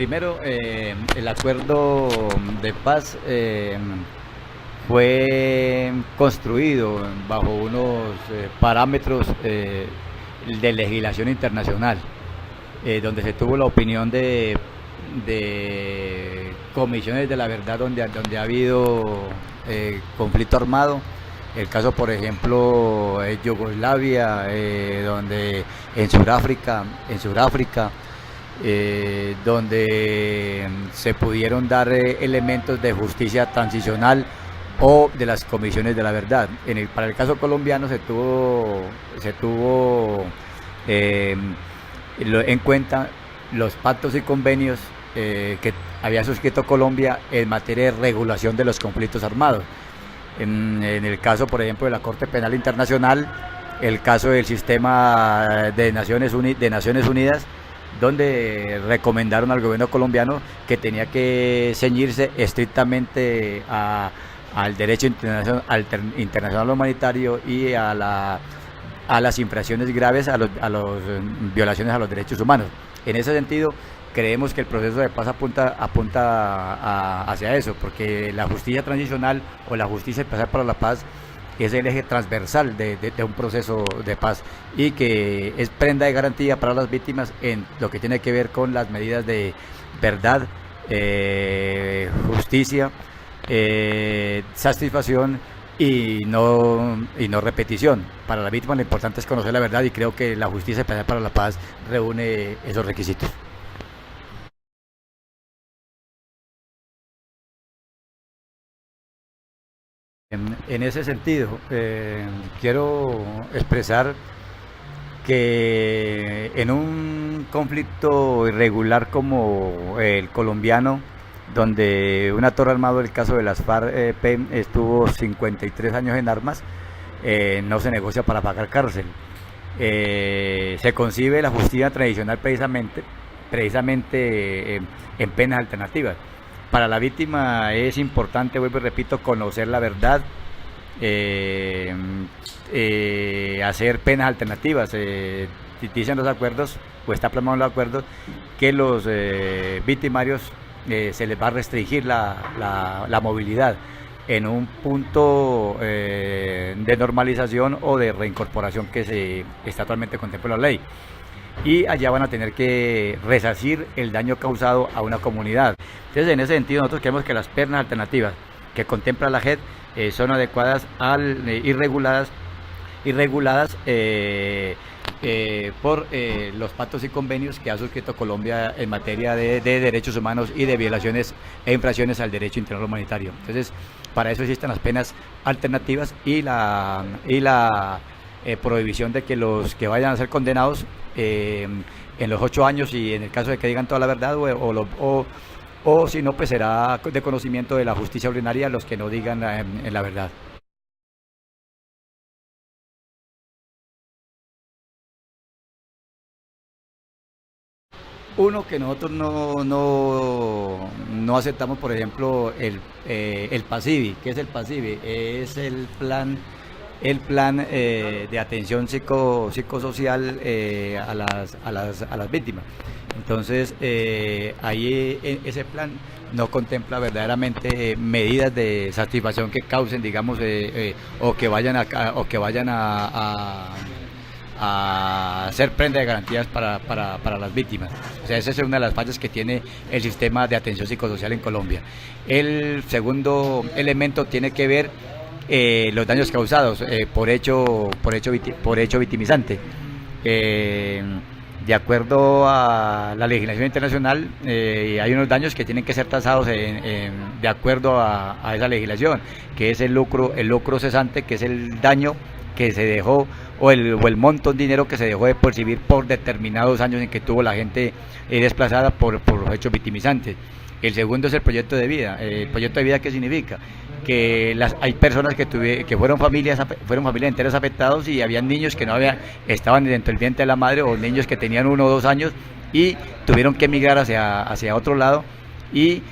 Primero, el acuerdo de paz fue construido bajo unos parámetros de legislación internacional, donde se tuvo la opinión de comisiones de la verdad donde ha habido conflicto armado. El caso, por ejemplo, es Yugoslavia, donde en Sudáfrica, donde se pudieron dar elementos de justicia transicional o de las comisiones de la verdad. Para el caso colombiano se tuvo eh, en cuenta los pactos y convenios que había suscrito Colombia en materia de regulación de los conflictos armados. En el caso, por ejemplo, de la Corte Penal Internacional, el caso del sistema de Naciones Unidas, donde recomendaron al gobierno colombiano que tenía que ceñirse estrictamente al derecho internacional humanitario y a las infracciones graves, a las violaciones a los derechos humanos. En ese sentido, creemos que el proceso de paz apunta hacia eso, porque la justicia transicional o la justicia especial para la paz es el eje transversal de un proceso de paz y que es prenda de garantía para las víctimas en lo que tiene que ver con las medidas de verdad, justicia, satisfacción y no repetición. Para la víctima lo importante es conocer la verdad y creo que la justicia especial para la paz reúne esos requisitos. En ese sentido, quiero expresar que en un conflicto irregular como el colombiano, donde un actor armado del caso de las FARC-EP estuvo 53 años en armas, no se negocia para pagar cárcel. Se concibe la justicia tradicional precisamente en penas alternativas. Para la víctima es importante, vuelvo y repito, conocer la verdad, eh, hacer penas alternativas. Dicen los acuerdos, o está plasmado en los acuerdos, que los victimarios se les va a restringir la movilidad en un punto de normalización o de reincorporación que se está actualmente contemplado en la ley. Y allá van a tener que resarcir el daño causado a una comunidad. Entonces, en ese sentido, nosotros creemos que las penas alternativas que contempla la JEP son adecuadas y reguladas por los pactos y convenios que ha suscrito Colombia en materia de derechos humanos y de violaciones e infracciones al derecho internacional humanitario. Entonces, para eso existen las penas alternativas y la prohibición de que los que vayan a ser condenados en los 8 años, y en el caso de que digan toda la verdad, o si no, pues será de conocimiento de la justicia ordinaria los que no digan en la verdad. Uno, que nosotros no aceptamos, por ejemplo, el PASIVI. ¿Qué es el PASIVI? Es el plan de atención psicosocial a las víctimas. Entonces, ahí ese plan no contempla verdaderamente medidas de satisfacción que causen, digamos, o que vayan a ser prenda de garantías para las víctimas. O sea, esa es una de las fallas que tiene el sistema de atención psicosocial en Colombia. El segundo elemento tiene que ver los daños causados por hecho victimizante. Eh, de acuerdo a la legislación internacional, hay unos daños que tienen que ser tasados de acuerdo a esa legislación, que es el lucro cesante, que es el daño que se dejó o el monto en dinero que se dejó de percibir por determinados años en que tuvo la gente desplazada por los hechos victimizantes. El segundo es el proyecto de vida. ¿El proyecto de vida qué significa? Que hay personas que fueron familias enteras afectados, y habían niños que estaban dentro del vientre de la madre, o niños que tenían 1 o 2 años y tuvieron que emigrar hacia otro lado, y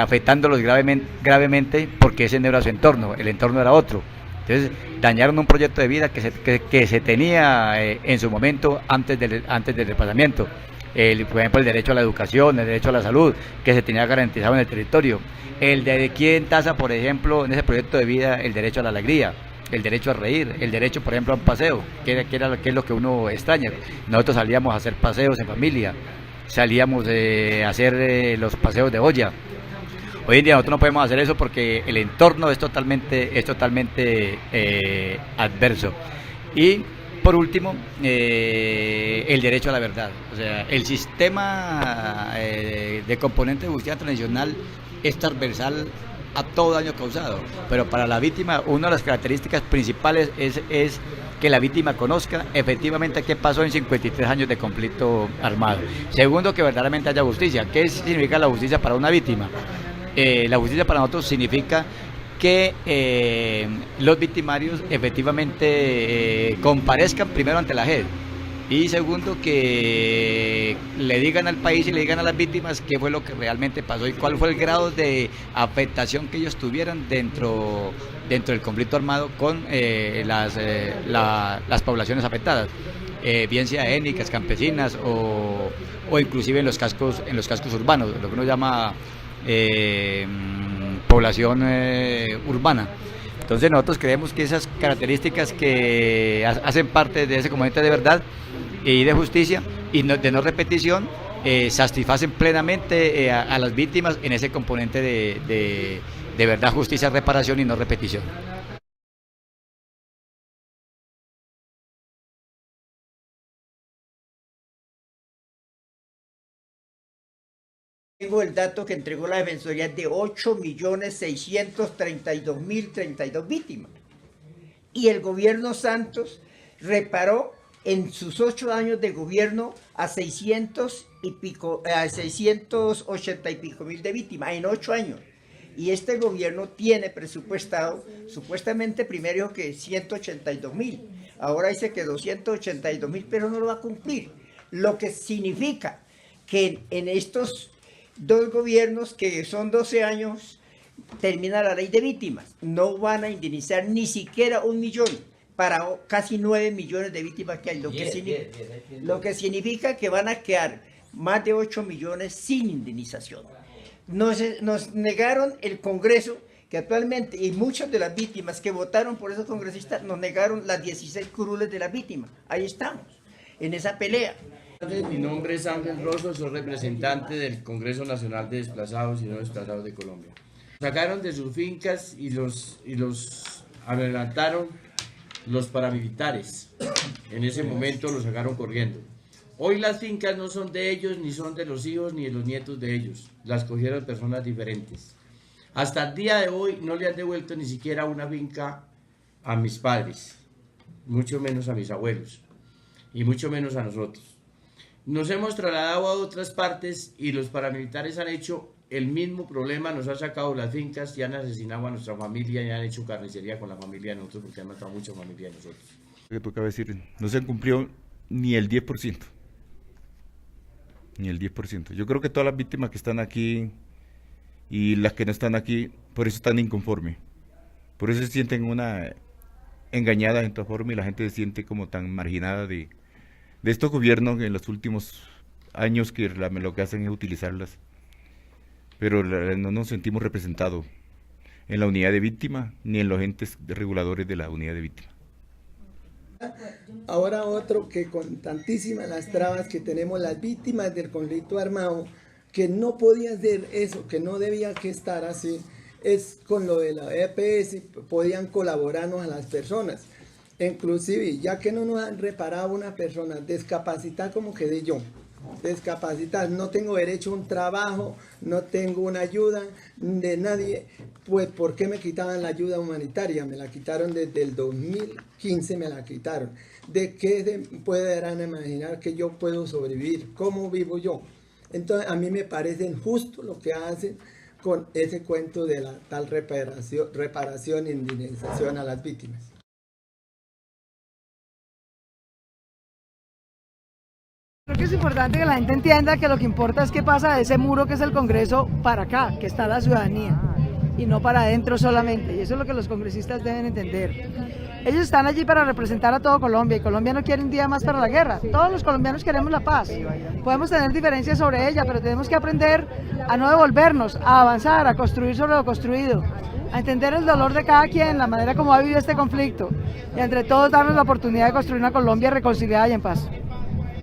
afectándolos gravemente porque ese no era su entorno, el entorno era otro. Entonces dañaron un proyecto de vida que se tenía en su momento antes del desplazamiento. por ejemplo, el derecho a la educación, el derecho a la salud, que se tenía garantizado en el territorio. El de quién tasa, por ejemplo, en ese proyecto de vida, el derecho a la alegría, el derecho a reír, el derecho, por ejemplo, a un paseo, que es lo que uno extraña. Nosotros salíamos a hacer paseos en familia, salíamos a hacer los paseos de olla. Hoy en día nosotros no podemos hacer eso porque el entorno es totalmente adverso. Y por último, el derecho a la verdad. O sea, el sistema de componente de justicia transicional es transversal a todo daño causado, pero para la víctima una de las características principales es que la víctima conozca efectivamente qué pasó en 53 años de conflicto armado. Segundo, que verdaderamente haya justicia. ¿Qué significa la justicia para una víctima? La justicia para nosotros significa que los victimarios efectivamente comparezcan primero ante la JEP, y segundo, que le digan al país y le digan a las víctimas qué fue lo que realmente pasó y cuál fue el grado de afectación que ellos tuvieran dentro del conflicto armado con las poblaciones afectadas, bien sea étnicas, campesinas o inclusive en los cascos urbanos, lo que uno llama población urbana. Entonces nosotros creemos que esas características que hacen parte de ese componente de verdad y de justicia y de no repetición satisfacen plenamente a las víctimas en ese componente de verdad, justicia, reparación y no repetición. Tengo el dato que entregó la Defensoría de 8.632.032 víctimas. Y el gobierno Santos reparó en sus 8 años de gobierno a 680 y pico mil de víctimas, en 8 años. Y este gobierno tiene presupuestado, supuestamente primero dijo que 182.000, ahora dice que 282.000, pero no lo va a cumplir. Lo que significa que en estos 2 gobiernos, que son 12 años, termina la ley de víctimas. No van a indemnizar ni siquiera 1 millón para casi 9 millones de víctimas que hay, lo que significa que van a quedar más de 8 millones sin indemnización. Nos negaron el Congreso, que actualmente, y muchas de las víctimas que votaron por esos congresistas, nos negaron las 16 curules de las víctimas. Ahí estamos, en esa pelea. Mi nombre es Ángel Rosso, soy representante del Congreso Nacional de Desplazados y No Desplazados de Colombia. Sacaron de sus fincas y los adelantaron los paramilitares. En ese momento los sacaron corriendo. Hoy las fincas no son de ellos, ni son de los hijos, ni de los nietos de ellos. Las cogieron personas diferentes. Hasta el día de hoy no le han devuelto ni siquiera una finca a mis padres, mucho menos a mis abuelos, y mucho menos a nosotros. Nos hemos trasladado a otras partes y los paramilitares han hecho el mismo problema, nos han sacado las fincas y han asesinado a nuestra familia y han hecho carnicería con la familia de nosotros porque han matado mucha familia de nosotros. Lo que toca decir, no se cumplió ni el 10%. Ni el 10%. Yo creo que todas las víctimas que están aquí y las que no están aquí, por eso están inconformes. Por eso se sienten engañadas en toda forma y la gente se siente como tan marginada de estos gobiernos en los últimos años que lo que hacen es utilizarlas. Pero no nos sentimos representados en la unidad de víctimas ni en los entes reguladores de la unidad de víctimas. Ahora otro que con tantísimas las trabas que tenemos las víctimas del conflicto armado, que no podía ser eso, que no debía que estar así, es con lo de la EPS, podían colaborarnos a las personas. Inclusive, ya que no nos han reparado una persona, discapacitada como quedé yo, discapacitada, no tengo derecho a un trabajo, no tengo una ayuda de nadie, pues ¿por qué me quitaban la ayuda humanitaria? Me la quitaron desde el 2015, me la quitaron. ¿De qué se pueden imaginar que yo puedo sobrevivir? ¿Cómo vivo yo? Entonces a mí me parece injusto lo que hacen con ese cuento de la tal reparación e indemnización a las víctimas. Creo que es importante que la gente entienda que lo que importa es qué pasa de ese muro que es el Congreso para acá, que está la ciudadanía, y no para adentro solamente, y eso es lo que los congresistas deben entender. Ellos están allí para representar a todo Colombia y Colombia no quiere un día más para la guerra. Todos los colombianos queremos la paz. Podemos tener diferencias sobre ella, pero tenemos que aprender a no devolvernos, a avanzar, a construir sobre lo construido, a entender el dolor de cada quien, la manera como ha vivido este conflicto y entre todos darnos la oportunidad de construir una Colombia reconciliada y en paz.